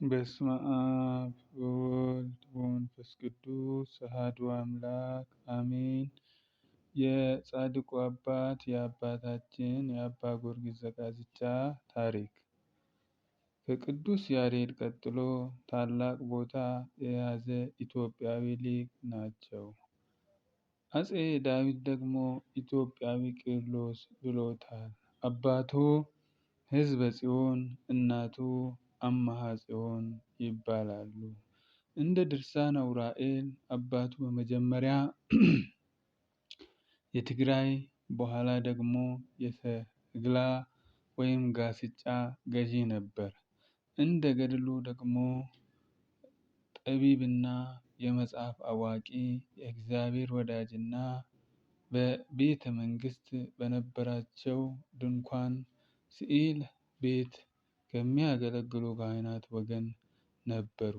በስመ አብ ወወልድ ወመንፈስ ቅዱስ አሐዱ አምላክ አሜን። የጻድቁ አባት የአባታችን የአባ ጊዮርጊስ ዘጋስጫ ታሪክ። ከቅዱስ ያሬድ ቀጥሎ ታላቅ ቦታ የያዘ ኢትዮጵያዊ ሊቅ ናቸው። አፄ ዳዊት ደግሞ ኢትዮጵያዊ ቄርሎስ ብለውታል። አባቱ ሕዝበ ጽዮን፣ እናቱ አምሃ ጽዮን ይባላሉ። እንደ ድርሳነ ዑራኤል አባቱ በመጀመሪያ የትግራይ በኋላ ደግሞ የሰግላ ወይም ጋስጫ ገዢ ነበር። እንደ ገድሉ ደግሞ ጠቢብና የመጽሐፍ አዋቂ፣ የእግዚአብሔር ወዳጅና በቤተ መንግስት በነበራቸው ድንኳን ስዕል ቤት ከሚያገለግሉ ካህናት ወገን ነበሩ።